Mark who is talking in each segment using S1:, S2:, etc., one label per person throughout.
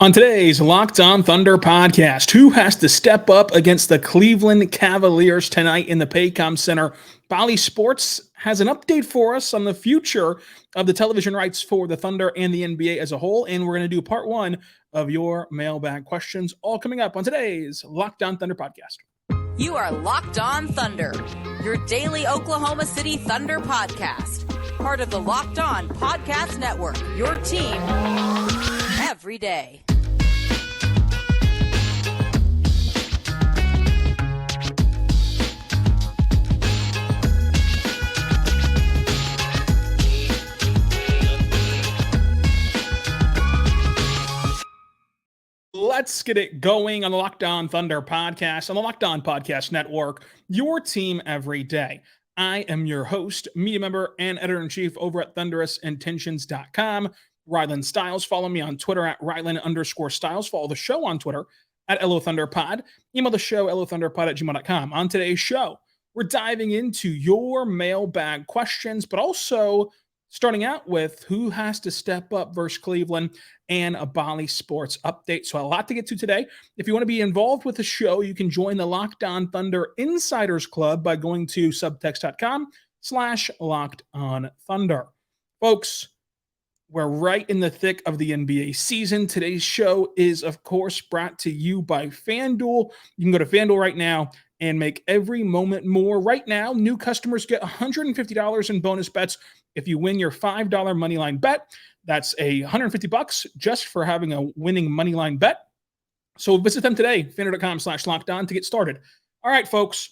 S1: On today's Locked On Thunder podcast, who has to step up against the Cleveland Cavaliers tonight in the Paycom Center? Bally Sports has an update for us on the future of the television rights for the Thunder and the NBA as a whole, and we're going to do part one of your mailbag questions, all coming up on today's Locked On Thunder podcast.
S2: You are Locked On Thunder, your daily Oklahoma City Thunder podcast, part of the Locked On Podcast Network, your team every day.
S1: Let's get it going on the Locked On Thunder podcast, on the Locked On Podcast Network, your team every day. I am your host, media member, and editor-in-chief over at thunderousintentions.com, Rylan Stiles. Follow me on Twitter at Rylan_Stiles. Follow the show on Twitter at LOThunderPod. Email the show, LOThunderPod@gmail.com. On today's show, we're diving into your mailbag questions, but also starting out with who has to step up versus Cleveland and a Bally Sports update. So a lot to get to today. If you want to be involved with the show, you can join the Locked On Thunder Insiders Club by going to subtext.com/LockedOnThunder. Folks, we're right in the thick of the NBA season. Today's show is, of course, brought to you by FanDuel. You can go to FanDuel right now and make every moment more. Right now, new customers get $150 in bonus bets if you win your $5 moneyline bet. That's $150 just for having a winning moneyline bet. So visit them today, FanDuel.com/LockedOn to get started. All right, folks,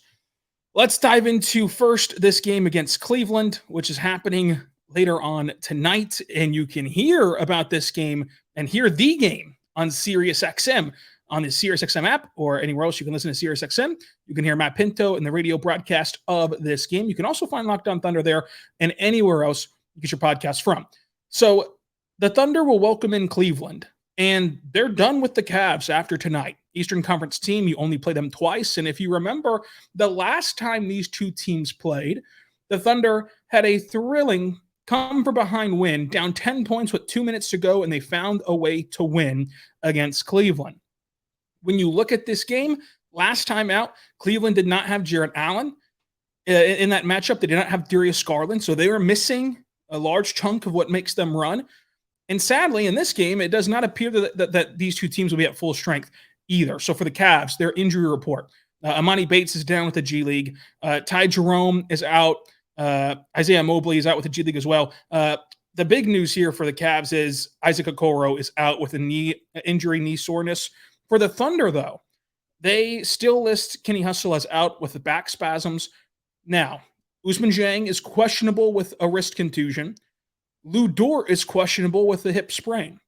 S1: let's dive into first this game against Cleveland, which is happening later on tonight. And you can hear about this game and hear the game on SiriusXM, on the SiriusXM app, or anywhere else you can listen to SiriusXM. You can hear Matt Pinto in the radio broadcast of this game. You can also find Locked On Thunder there and anywhere else you get your podcast from. So the Thunder will welcome in Cleveland, and they're done with the Cavs after tonight. Eastern Conference team, you only play them twice. And if you remember, the last time these two teams played, the Thunder had a thrilling come-from-behind win, down 10 points with 2 minutes to go, and they found a way to win against Cleveland. When you look at this game, last time out, Cleveland did not have Jarrett Allen. In that matchup, they did not have Darius Garland, so they were missing a large chunk of what makes them run. And sadly, in this game, it does not appear that these two teams will be at full strength either. So for the Cavs, their injury report, Amani Bates is down with the G League. Ty Jerome is out. Isaiah Mobley is out with the G League as well. The big news here for the Cavs is Isaac Okoro is out with a knee soreness. For the Thunder, though, they still list Kenny Hustle as out with the back spasms. Now, Ousmane Dieng is questionable with a wrist contusion. Lu Dort is questionable with a hip sprain.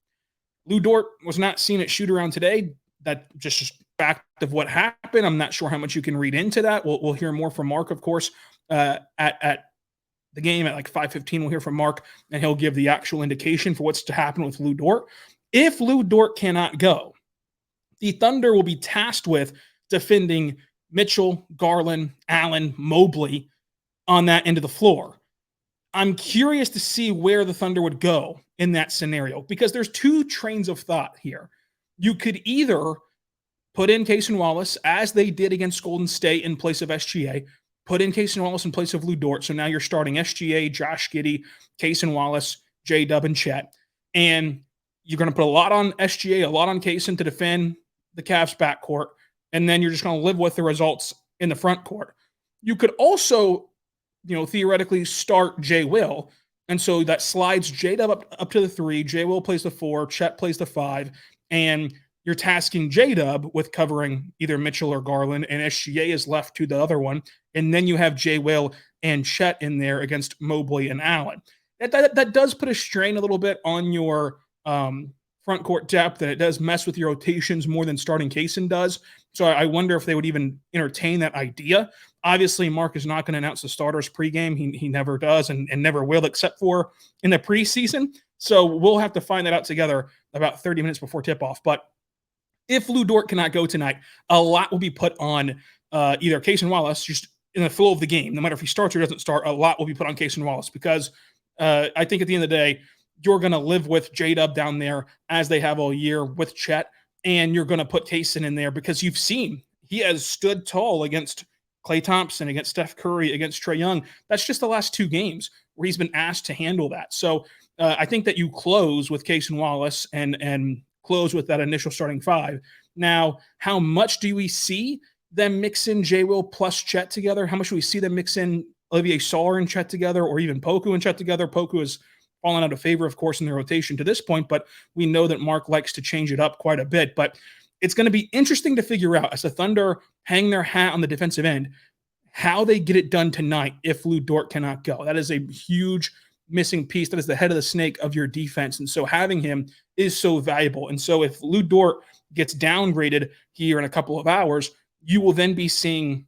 S1: Lu Dort was not seen at shoot-around today. That just fact of what happened. I'm not sure how much you can read into that. We'll hear more from Mark, of course, at the game at like 5:15. We'll hear from Mark, and he'll give the actual indication for what's to happen with Lu Dort. If Lu Dort cannot go, the Thunder will be tasked with defending Mitchell, Garland, Allen, Mobley on that end of the floor. I'm curious to see where the Thunder would go in that scenario, because there's two trains of thought here. You could either put in Cason Wallace, as they did against Golden State, in place of SGA, put in Cason Wallace in place of Lu Dort. So now you're starting SGA, Josh Giddey, Cason Wallace, J-Dub, and Chet. And you're going to put a lot on SGA, a lot on Cason to defend the Cavs backcourt, and then you're just going to live with the results in the front court. You could also, theoretically start J. Will, and so that slides J-Dub up to the 3, J. Will plays the 4, Chet plays the 5, and you're tasking J-Dub with covering either Mitchell or Garland, and SGA is left to the other one, and then you have J. Will and Chet in there against Mobley and Allen. That does put a strain a little bit on your front court depth, and it does mess with your rotations more than starting Cason does. So I wonder if they would even entertain that idea. Obviously, Mark is not going to announce the starters pregame. He never does and never will, except for in the preseason. So we'll have to find that out together about 30 minutes before tip-off. But if Lu Dort cannot go tonight, a lot will be put on either Cason Wallace, just in the flow of the game. No matter if he starts or doesn't start, a lot will be put on Cason Wallace, because I think at the end of the day, you're going to live with J-Dub down there as they have all year with Chet, and you're going to put Taysom in there because you've seen he has stood tall against Klay Thompson, against Steph Curry, against Trae Young. That's just the last 2 games where he's been asked to handle that. So I think that you close with Cason Wallace and close with that initial starting 5. Now, how much do we see them mix in J-Will plus Chet together? How much do we see them mix in Olivier Sarr and Chet together, or even Poku and Chet together? Poku has fallen out of favor, of course, in the rotation to this point, but we know that Mark likes to change it up quite a bit. But it's going to be interesting to figure out, as the Thunder hang their hat on the defensive end, how they get it done tonight if Lu Dort cannot go. That is a huge missing piece. That is the head of the snake of your defense. And so having him is so valuable. And so if Lu Dort gets downgraded here in a couple of hours, you will then be seeing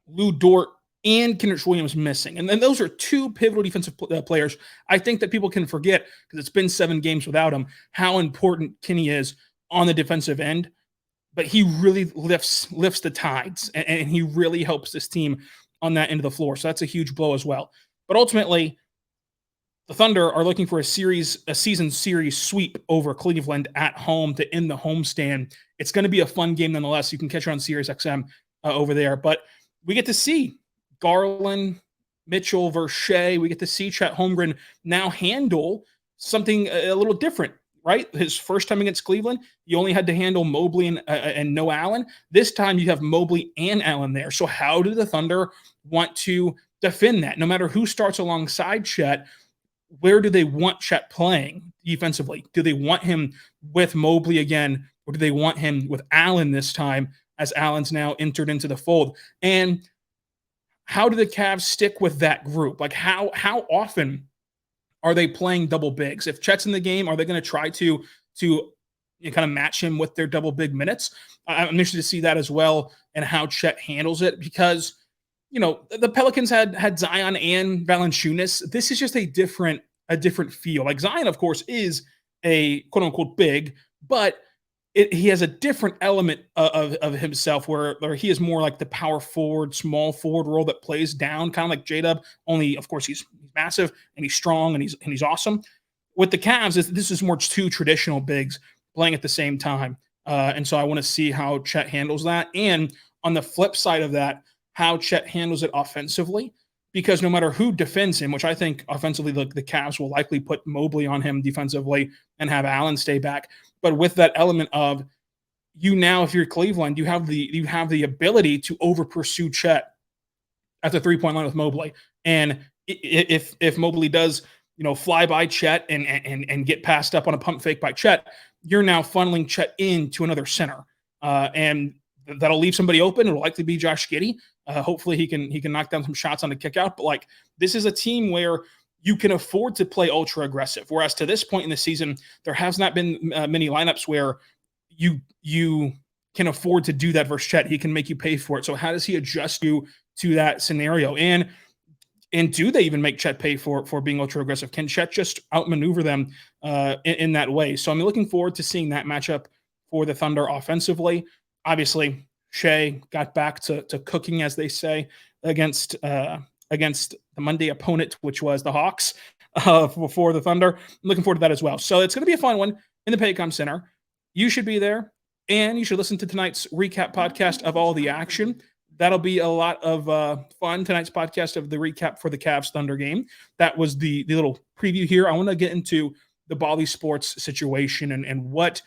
S1: Lu Dort and Kenrich Williams missing. And then those are 2 pivotal defensive players. I think that people can forget, because it's been 7 games without him, how important Kenny is on the defensive end. But he really lifts the tides, and he really helps this team on that end of the floor. So that's a huge blow as well. But ultimately, the Thunder are looking for a season series sweep over Cleveland at home to end the homestand. It's going to be a fun game nonetheless. You can catch it on SiriusXM over there. But we get to see Garland, Mitchell versus Shai. We get to see Chet Holmgren now handle something a little different, right? His first time against Cleveland, you only had to handle Mobley and no Allen. This time you have Mobley and Allen there. So how do the Thunder want to defend that? No matter who starts alongside Chet, where do they want Chet playing defensively? Do they want him with Mobley again, or do they want him with Allen this time, as Allen's now entered into the fold? And how do the Cavs stick with that group? Like how often are they playing double bigs? If Chet's in the game, are they going to try to kind of match him with their double big minutes? I'm interested to see that as well, and how Chet handles it, because the Pelicans had Zion and Valanciunas. This is just a different feel. Like Zion, of course, is a quote unquote big, but he has a different element of himself where he is more like the power forward, small forward role that plays down, kind of like J-Dub, only of course he's massive and he's strong and he's awesome. With the Cavs, this is more 2 traditional bigs playing at the same time. And so I want to see how Chet handles that. And on the flip side of that, how Chet handles it offensively, because no matter who defends him, which I think offensively the Cavs will likely put Mobley on him defensively and have Allen stay back. But with that element of now, if you're Cleveland, you have the ability to over pursue Chet at the 3-point line with Mobley. And if Mobley does, fly by Chet and get passed up on a pump fake by Chet, you're now funneling Chet into another center. And that'll leave somebody open. It'll likely be Josh Giddey. Hopefully he can knock down some shots on the kick out. But this is a team where you can afford to play ultra aggressive. Whereas to this point in the season, there has not been many lineups where you can afford to do that versus Chet. He can make you pay for it. So how does he adjust you to that scenario? And do they even make Chet pay for being ultra aggressive? Can Chet just outmaneuver them in that way? So I'm looking forward to seeing that matchup for the Thunder offensively. Obviously, Shai got back to cooking, as they say, against the Monday opponent, which was the Hawks, for the Thunder. I'm looking forward to that as well. So it's going to be a fun one in the Paycom Center. You should be there, and you should listen to tonight's recap podcast of all the action. That'll be a lot of fun. Tonight's podcast of the recap for the Cavs Thunder game. That was the little preview here. I want to get into the Bally Sports situation and what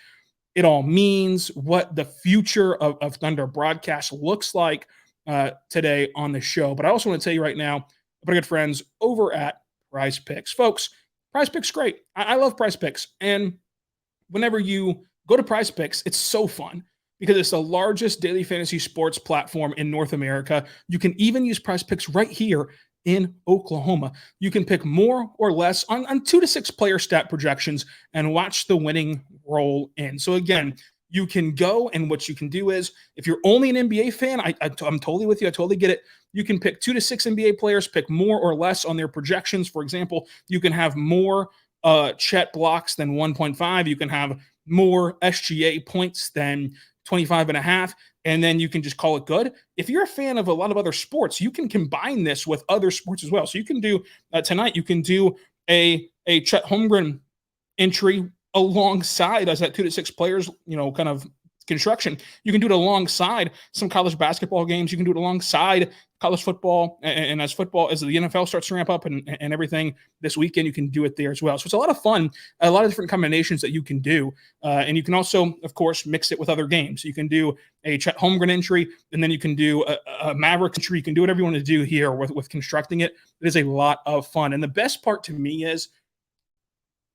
S1: it all means, what the future of Thunder broadcast looks like today on the show. But I also want to tell you right now, my good friends over at PrizePicks. Folks, PrizePicks great. I love PrizePicks. And whenever you go to PrizePicks, it's so fun because it's the largest daily fantasy sports platform in North America. You can even use PrizePicks right here in Oklahoma. You can pick more or less on 2 to 6 player stat projections and watch the winning roll in. So again, you can go, and what you can do is, if you're only an NBA fan, I'm totally with you. I totally get it. You can pick 2 to 6 NBA players, pick more or less on their projections. For example, you can have more Chet blocks than 1.5. You can have more SGA points than 25.5, and then you can just call it good. If you're a fan of a lot of other sports, you can combine this with other sports as well. So you can do tonight, you can do a Chet Holmgren entry alongside as that 2 to 6 players, kind of construction. You can do it alongside some college basketball games. You can do it alongside college football. And as the NFL starts to ramp up and everything this weekend, you can do it there as well. So it's a lot of fun, a lot of different combinations that you can do. And you can also, of course, mix it with other games. You can do a Chet Holmgren entry, and then you can do a Maverick entry. You can do whatever you want to do here with constructing it. It is a lot of fun. And the best part to me is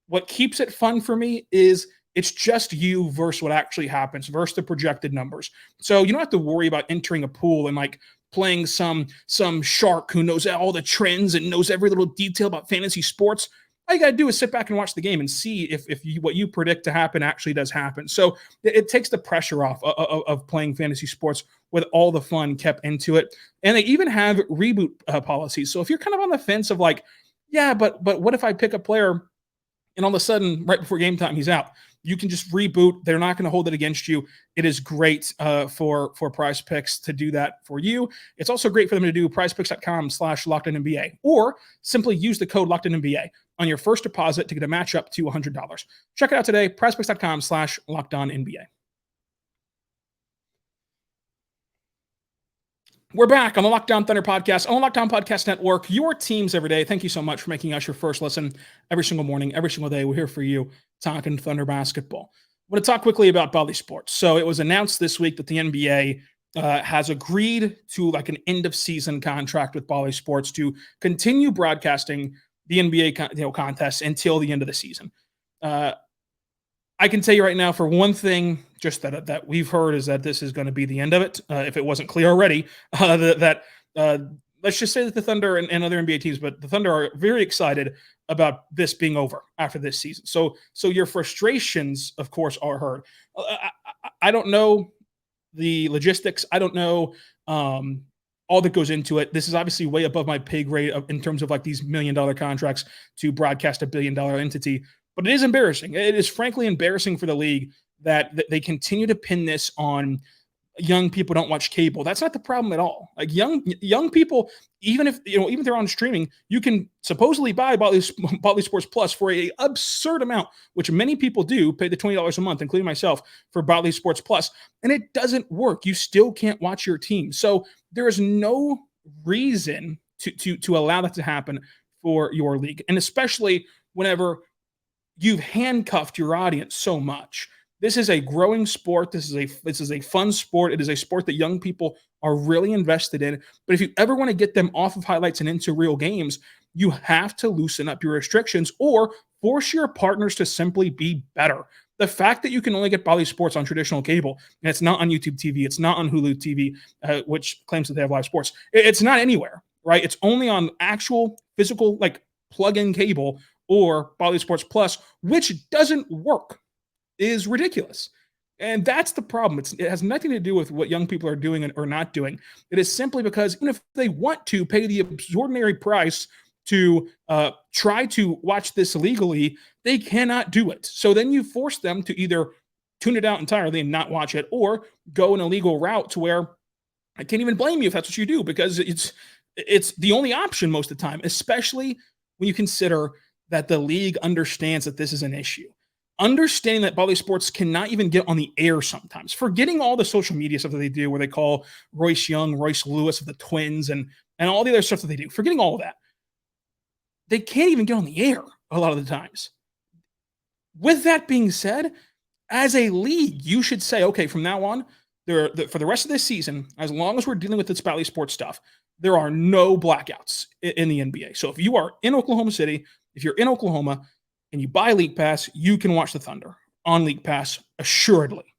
S1: what keeps it fun for me is it's just you versus what actually happens versus the projected numbers. So you don't have to worry about entering a pool and like playing some shark who knows all the trends and knows every little detail about fantasy sports. All you got to do is sit back and watch the game and see if what you predict to happen actually does happen. So it takes the pressure off of playing fantasy sports with all the fun kept into it. And they even have reboot policies. So if you're kind of on the fence of like, yeah, but what if I pick a player and all of a sudden, right before game time, he's out. You can just reboot. They're not going to hold it against you. It is great for PrizePicks to do that for you. It's also great for them to do PrizePicks.com/LockedOnNBA, or simply use the code LockedOnNBA on your first deposit to get a match up to $100. Check it out today, PrizePicks.com/LockedOnNBA. We're back on the Locked On Thunder podcast, on the Locked On Podcast Network, your teams every day. Thank you so much for making us your first listen every single morning, every single day. We're here for you talking Thunder basketball. I want to talk quickly about Bally Sports. So it was announced this week that the NBA has agreed to like an end-of-season contract with Bally Sports to continue broadcasting the NBA contests until the end of the season. I can tell you right now, for one thing, just that we've heard is that this is going to be the end of it. If it wasn't clear already, let's just say that the Thunder and other NBA teams, but the Thunder are very excited about this being over after this season. So your frustrations, of course, are heard. I don't know the logistics. I don't know all that goes into it. This is obviously way above my pay grade in terms of like these $1 million contracts to broadcast a $1 billion entity. But it is embarrassing. It is frankly embarrassing for the league that they continue to pin this on young people don't watch cable. That's not the problem at all. Like young people, even if they're on streaming, you can supposedly buy Bally Sports Plus for an absurd amount, which many people do, pay the $20 a month, including myself, for Bally Sports Plus, and it doesn't work. You still can't watch your team. So there is no reason to allow that to happen for your league, and especially whenever you've handcuffed your audience so much. This is a growing sport. This is a fun sport. It is a sport that young people are really invested in. But if you ever want to get them off of highlights and into real games, you have to loosen up your restrictions or force your partners to simply be better. The fact that you can only get Bally Sports on traditional cable, and it's not on YouTube TV, it's not on Hulu TV, which claims that they have live sports. It's not anywhere, right? It's only on actual physical, like plug-in cable or Bally Sports Plus, which doesn't work, is ridiculous. And that's the problem. It has nothing to do with what young people are doing or not doing. It is simply because even if they want to pay the extraordinary price to try to watch this legally, they cannot do it. So then you force them to either tune it out entirely and not watch it, or go an illegal route to where I can't even blame you if that's what you do, because it's the only option most of the time, especially when you consider that the league understands that this is an issue. Understanding that Bally Sports cannot even get on the air sometimes, forgetting all the social media stuff that they do where they call Royce Young, Royce Lewis of the Twins, and all the other stuff that they do, forgetting all of that. They can't even get on the air a lot of the times. With that being said, as a league, you should say, okay, from now on, for the rest of this season, as long as we're dealing with this Bally Sports stuff, there are no blackouts in the NBA. So if you are in Oklahoma City, if you're in Oklahoma and you buy League Pass, you can watch the Thunder on League Pass, assuredly.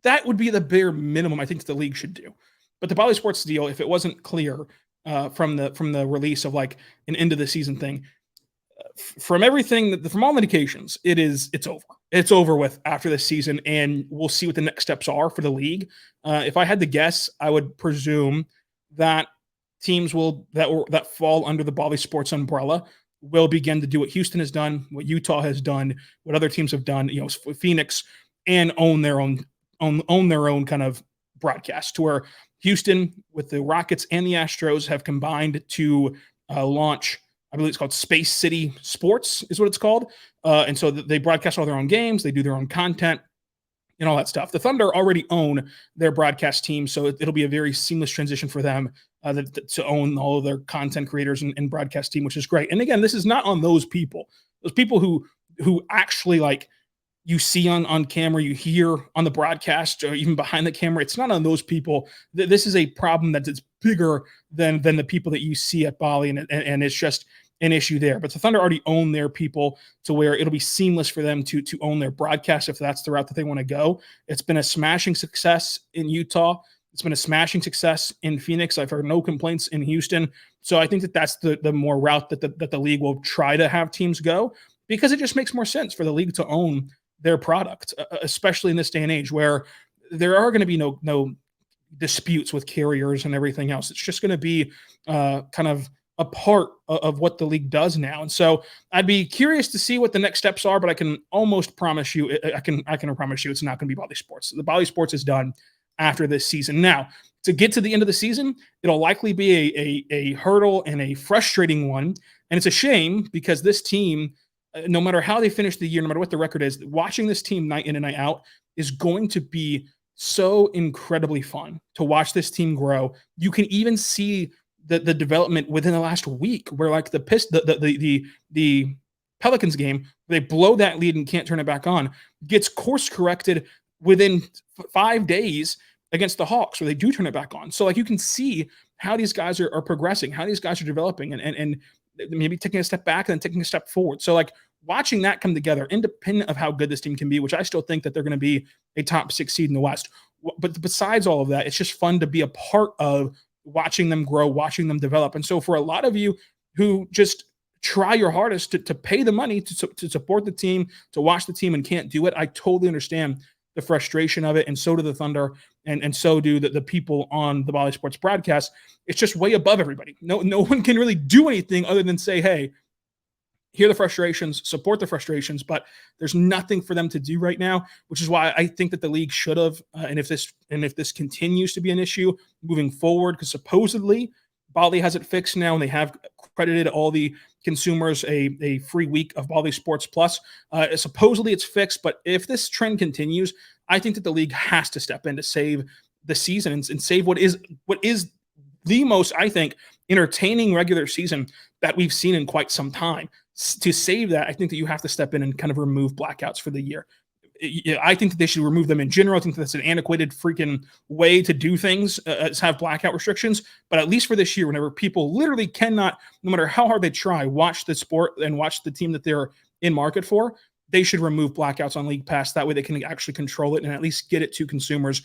S1: That would be the bare minimum I think the league should do. But the Bally Sports deal, if it wasn't clear from the release of like an end of the season thing, from all indications, it's over. It's over with after this season, and we'll see what the next steps are for the league. If I had to guess, I would presume that teams that fall under the Bally Sports umbrella will begin to do what Houston has done, what Utah has done, what other teams have done, Phoenix, and own their own kind of broadcast, to where Houston with the Rockets and the Astros have combined to launch I believe it's called Space City Sports is what it's called. And so they broadcast all their own games. They do their own content and all that stuff. The Thunder already own their broadcast team, so it'll be a very seamless transition for them to own all of their content creators and broadcast team, which is great. And again, this is not on those people who actually like you see on camera, you hear on the broadcast, or even behind the camera. It's not on those people. This is a problem that's bigger than the people that you see at Bally, and it's just an issue there. But the Thunder already own their people to where it'll be seamless for them to own their broadcast if that's the route that they want to go. It's been a smashing success in Utah. It's been a smashing success in Phoenix. I've heard no complaints in Houston. So I think that's the more route that the league will try to have teams go, because it just makes more sense for the league to own their product, especially in this day and age where there are going to be no disputes with carriers and everything else. It's just going to be kind of a part of what the league does now. And so I'd be curious to see what the next steps are, but I can almost promise you, I can promise you it's not going to be Bally Sports. The Bally Sports is done after this season. Now, to get to the end of the season, it'll likely be a hurdle and a frustrating one. And it's a shame because this team, no matter how they finish the year, no matter what the record is, watching this team night in and night out is going to be so incredibly fun to watch this team grow. You can even see the development within the last week, where like the Pelicans game, they blow that lead and can't turn it back on, gets course corrected within 5 days against the Hawks, where they do turn it back on. So like you can see how these guys are progressing, how these guys are developing, and maybe taking a step back and then taking a step forward. So like watching that come together, independent of how good this team can be, which I still think that they're going to be a top 6 seed in the West. But besides all of that, it's just fun to be a part of watching them grow, watching them develop. And so for a lot of you who just try your hardest to pay the money to support the team, to watch the team and can't do it, I totally understand the frustration of it. And so do the Thunder, and so do the people on the Bally Sports broadcast. It's just way above everybody. No one can really do anything other than say, hey, hear the frustrations, support the frustrations, but there's nothing for them to do right now, which is why I think that the league should have, and if this continues to be an issue moving forward, because supposedly Bally has it fixed now, and they have credited all the consumers a free week of Bally Sports Plus. Supposedly it's fixed, but if this trend continues, I think that the league has to step in to save the season and save what is the most, I think, entertaining regular season that we've seen in quite some time. To save that, I think that you have to step in and kind of remove blackouts for the year. I think that they should remove them in general. I think that's an antiquated freaking way to do things, is have blackout restrictions. But at least for this year, whenever people literally cannot, no matter how hard they try, watch the sport and watch the team that they're in market for, they should remove blackouts on League Pass. That way they can actually control it and at least get it to consumers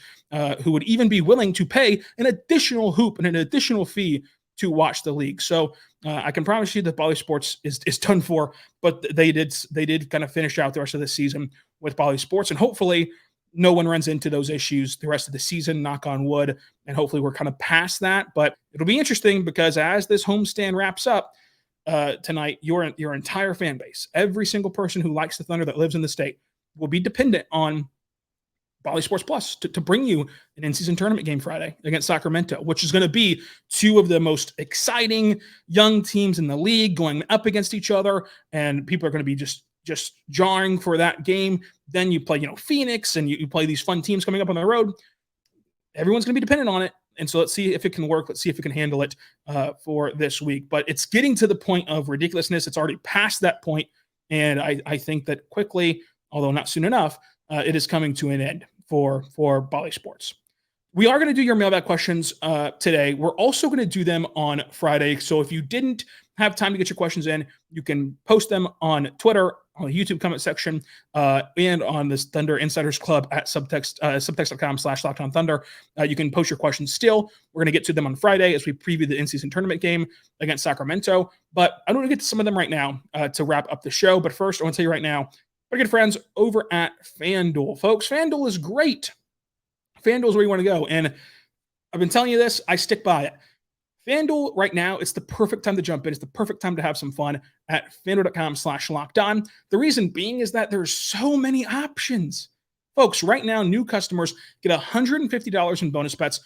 S1: who would even be willing to pay an additional hoop and an additional fee to watch the league. So I can promise you that Bally Sports is done for, but they did kind of finish out the rest of the season with Bally Sports, and hopefully no one runs into those issues the rest of the season, knock on wood, and hopefully we're kind of past that. But it'll be interesting because as this homestand wraps up tonight, your entire fan base, every single person who likes the Thunder that lives in the state, will be dependent on Bally Sports Plus to bring you an in-season tournament game Friday against Sacramento, which is going to be two of the most exciting young teams in the league going up against each other, and people are going to be just jarring for that game. Then you play, Phoenix, and you play these fun teams coming up on the road. Everyone's going to be dependent on it, and so let's see if it can work. Let's see if we can handle it for this week. But it's getting to the point of ridiculousness. It's already past that point, and I think that quickly, although not soon enough, it is coming to an end for Bally Sports. We are going to do your mailbag questions today. We're also going to do them on Friday. So if you didn't have time to get your questions in, you can post them on Twitter, on the YouTube comment section, and on this Thunder Insiders Club at subtext.com/LockedOnThunder. You can post your questions still. We're going to get to them on Friday as we preview the in-season tournament game against Sacramento. But I want to get to some of them right now to wrap up the show. But first, I want to tell you right now, our good friends over at FanDuel. Folks, FanDuel is great. FanDuel is where you want to go. And I've been telling you this, I stick by it. FanDuel right now, it's the perfect time to jump in. It's the perfect time to have some fun at FanDuel.com/LockedOn. The reason being is that there's so many options. Folks, right now, new customers get $150 in bonus bets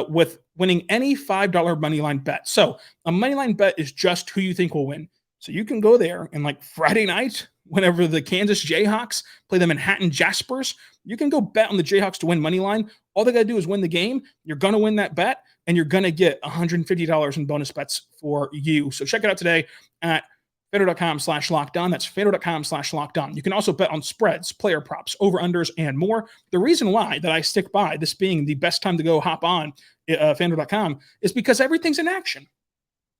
S1: with winning any $5 money line bet. So a money line bet is just who you think will win. So you can go there and like Friday night, whenever the Kansas Jayhawks play the Manhattan Jaspers, you can go bet on the Jayhawks to win money line. All they got to do is win the game. You're going to win that bet, and you're going to get $150 in bonus bets for you. So check it out today at FanDuel.com/LockedOn. That's FanDuel.com/LockedOn. You can also bet on spreads, player props, over-unders, and more. The reason why that I stick by this being the best time to go hop on FanDuel.com is because everything's in action.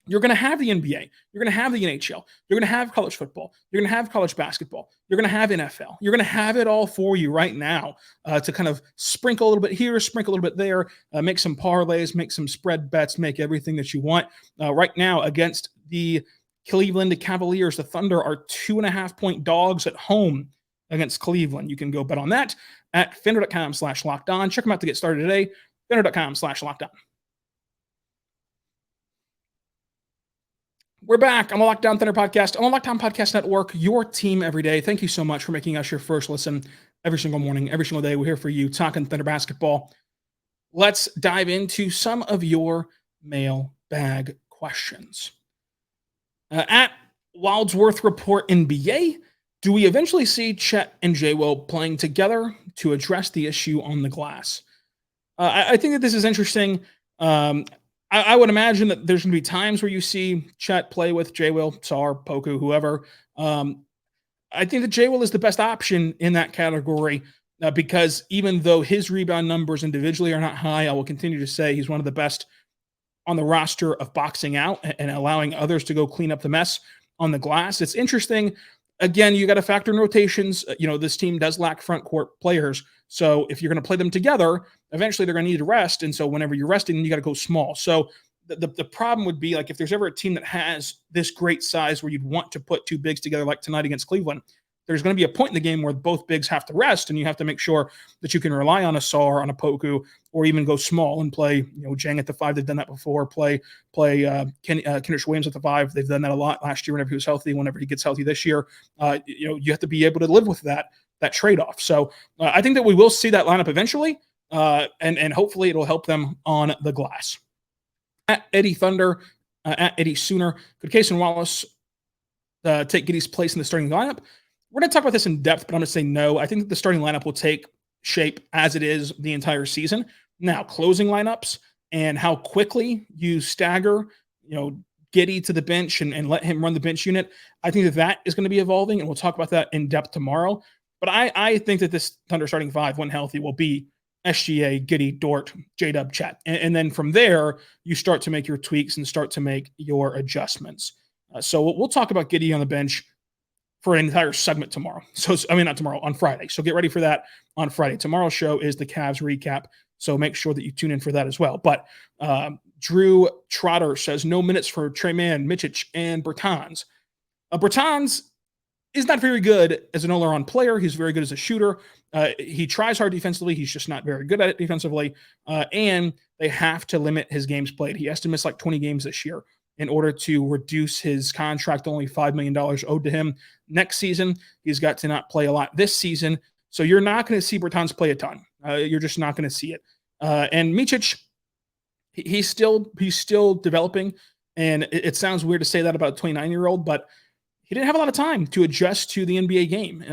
S1: You're going to have the NBA. You're going to have the NHL. You're going to have college football. You're going to have college basketball. You're going to have NFL. You're going to have it all for you right now to kind of sprinkle a little bit here, sprinkle a little bit there, make some parlays, make some spread bets, make everything that you want. Right now against the Cleveland Cavaliers, the Thunder are 2.5-point dogs at home against Cleveland. You can go bet on that at FanDuel.com/LockedOn. Check them out to get started today. FanDuel.com/LockedOn. We're back on the Locked On Thunder podcast, on the Locked On Podcast Network, your team every day. Thank you so much for making us your first listen every single morning, every single day. We're here for you talking Thunder basketball. Let's dive into some of your mailbag questions. At Wildsworth Report NBA, do we eventually see Chet and J-Will playing together to address the issue on the glass? I think that this is interesting. I would imagine that there's going to be times where you see Chet play with J-Will, Sar, Poku, whoever. I think that J-Will is the best option in that category because even though his rebound numbers individually are not high, I will continue to say he's one of the best on the roster of boxing out and allowing others to go clean up the mess on the glass. It's interesting. Again, you got to factor in rotations. This team does lack front court players. So if you're going to play them together, eventually they're going to need to rest. And so whenever you're resting, you got to go small. So the problem would be like if there's ever a team that has this great size where you'd want to put two bigs together like tonight against Cleveland, there's going to be a point in the game where both bigs have to rest, and you have to make sure that you can rely on a Sar, on a Poku, or even go small and play, Jang at the 5. They've done that before. Play Kenrich Williams at the 5. They've done that a lot last year whenever he was healthy. Whenever he gets healthy this year, you have to be able to live with that trade-off. So I think that we will see that lineup eventually, and hopefully it'll help them on the glass. At Eddie Thunder, at Eddie Sooner, could Cason Wallace take Giddey's place in the starting lineup? We're going to talk about this in depth, but I'm going to say no. I think that the starting lineup will take shape as it is the entire season. Now, closing lineups and how quickly you stagger, Giddey to the bench and let him run the bench unit, I think that is going to be evolving, and we'll talk about that in depth tomorrow. But I think that this Thunder starting 5, when healthy, will be SGA, Giddey, Dort, J-Dub, Chet. And then from there, you start to make your tweaks and start to make your adjustments. So we'll talk about Giddey on the bench for an entire segment tomorrow. Not tomorrow, on Friday. So get ready for that on Friday. Tomorrow's show is the Cavs recap, so make sure that you tune in for that as well. But Drew Trotter says no minutes for Tre Mann, Micic, and Bertans. Bertans is not very good as an all-around player. He's very good as a shooter. He tries hard defensively. He's just not very good at it defensively. And they have to limit his games played. He has to miss like 20 games this year in order to reduce his contract, only $5 million owed to him next season. He's got to not play a lot this season. So you're not going to see Bertans play a ton. You're just not going to see it. And Micic, he's still developing. And it sounds weird to say that about a 29-year-old, but he didn't have a lot of time to adjust to the NBA game.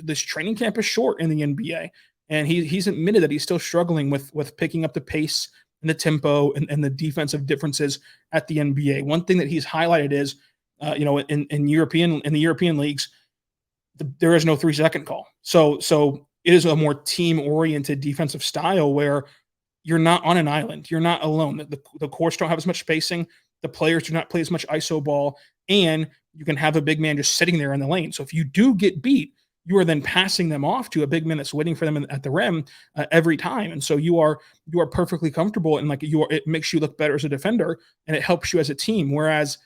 S1: This training camp is short in the NBA, and he's admitted that he's still struggling with picking up the pace and the tempo and the defensive differences at the NBA. One thing that he's highlighted is, in the European leagues, there is no 3-second call. So it is a more team-oriented defensive style where you're not on an island. You're not alone. The courts don't have as much spacing. The players do not play as much ISO ball, and you can have a big man just sitting there in the lane. So if you do get beat, you are then passing them off to a big man that's waiting for them at the rim every time. And so you are perfectly comfortable, and it makes you look better as a defender, and it helps you as a team. Whereas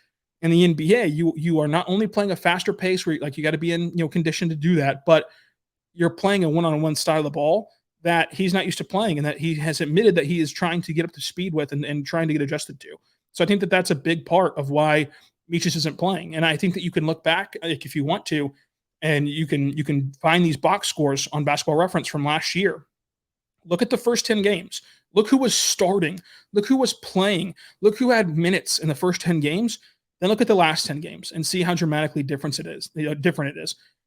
S1: in the NBA, you are not only playing a faster pace where you got to be in condition to do that, but you're playing a one-on-one style of ball that he's not used to playing, and that he has admitted that he is trying to get up to speed with and trying to get adjusted to. So I think that that's a big part of why Micic isn't playing. And I think that you can look back, if you want to, and you can find these box scores on Basketball Reference from last year. Look at the first 10 games. Look who was starting. Look who was playing. Look who had minutes in the first 10 games. Then look at the last 10 games and see how dramatically different it is.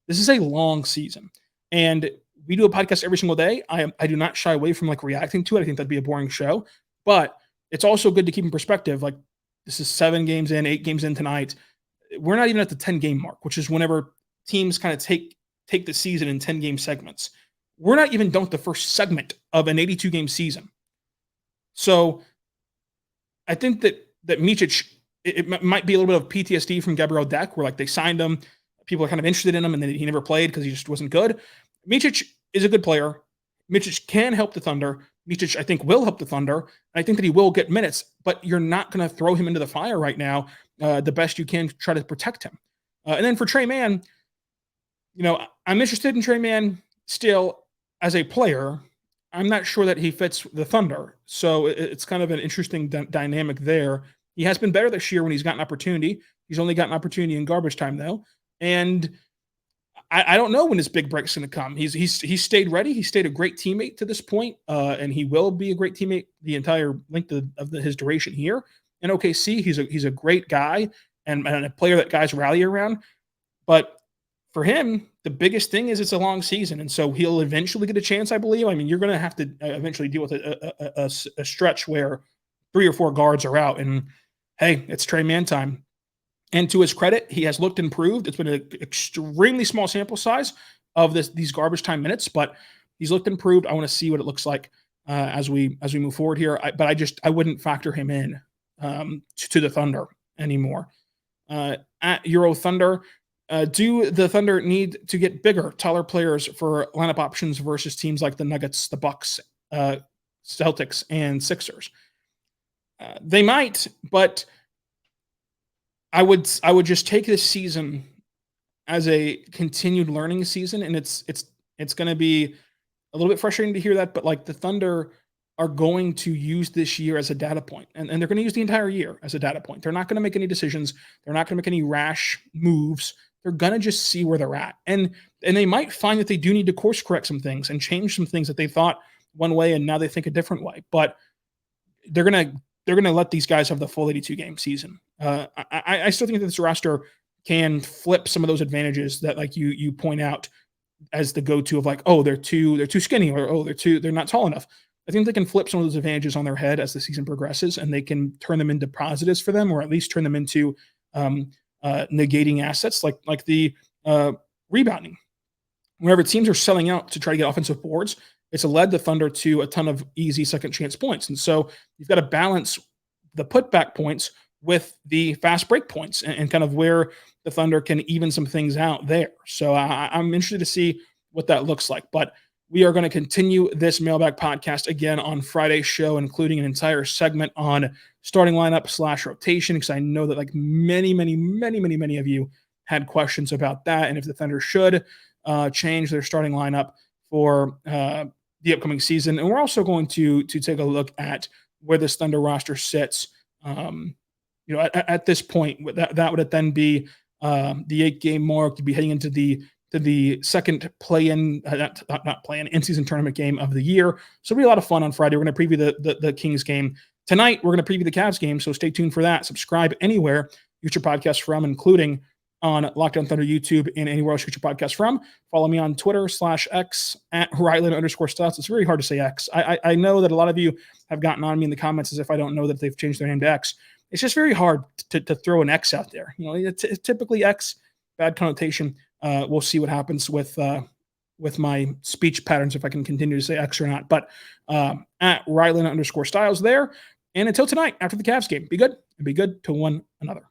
S1: This is a long season. And we do a podcast every single day. I do not shy away from like reacting to it. I think that'd be a boring show. But it's also good to keep in perspective. Like, this is 7 games in, 8 games in tonight. We're not even at the 10-game mark, which is whenever teams kind of take the season in 10-game segments. We're not even done with the first segment of an 82-game season. So I think that Micic, it might be a little bit of PTSD from Gabriel Deck, where like they signed him, people are kind of interested in him, and then he never played because he just wasn't good. Micic is a good player. Micic can help the Thunder. Micic, I think, will help the Thunder. I think that he will get minutes, but you're not going to throw him into the fire right now. The best you can, try to protect him. And then for Tre Mann, I'm interested in Tre Mann still as a player. I'm not sure that he fits the Thunder. So it's kind of an interesting dynamic there. He has been better this year when he's gotten opportunity. He's only gotten opportunity in garbage time, though. And I don't know when his big break's going to come. He's stayed ready. He stayed a great teammate to this point, and he will be a great teammate the entire length of his duration here in OKC. He's a great guy and a player that guys rally around. But for him, the biggest thing is it's a long season, and so he'll eventually get a chance, I believe. I mean, you're going to have to eventually deal with a stretch where 3 or 4 guards are out, and hey, it's Tre Mann time. And to his credit, he has looked improved. It's been an extremely small sample size of these garbage time minutes, but he's looked improved. I want to see what it looks like as we move forward here. But I wouldn't factor him in to the Thunder anymore. At Euro Thunder, do the Thunder need to get bigger, taller players for lineup options versus teams like the Nuggets, the Bucks, Celtics, and Sixers? They might, but I would just take this season as a continued learning season, and it's going to be a little bit frustrating to hear that, but like the Thunder are going to use this year as a data point, and they're going to use the entire year as a data point. They're not going to make any decisions. They're not going to make any rash moves. They're going to just see where they're at, and they might find that they do need to course correct some things and change some things that they thought one way and now they think a different way. But they're going to let these guys have the full 82-game season. I still think that this roster can flip some of those advantages that, like you point out, as the go-to of like, oh, they're too skinny, or oh, they're not tall enough. I think they can flip some of those advantages on their head as the season progresses, and they can turn them into positives for them, or at least turn them into negating assets, like the rebounding. Whenever teams are selling out to try to get offensive boards, it's led the Thunder to a ton of easy second chance points. And so you've got to balance the putback points with the fast break points and kind of where the Thunder can even some things out there. So I'm interested to see what that looks like. But we are going to continue this mailbag podcast again on Friday's show, including an entire segment on starting lineup / rotation, because I know that like many of you had questions about that, and if the Thunder should change their starting lineup for the upcoming season. And we're also going to take a look at where this Thunder roster sits. At this point, that would then be the 8-game mark to be heading into the second in-season tournament game of the year. So it'll be a lot of fun on Friday. We're going to preview the Kings game tonight. We're going to preview the Cavs game, so stay tuned for that. Subscribe anywhere you get your podcast from, including on Locked On Thunder YouTube and anywhere else you get your podcast from. Follow me on Twitter /X at Ryland_Stouts. It's very hard to say X. I know that a lot of you have gotten on me in the comments as if I don't know that they've changed their name to X. It's just very hard to throw an X out there. It's typically X, bad connotation. We'll see what happens with my speech patterns, if I can continue to say X or not. But at Ryland_Styles there. And until tonight, after the Cavs game, be good and be good to one another.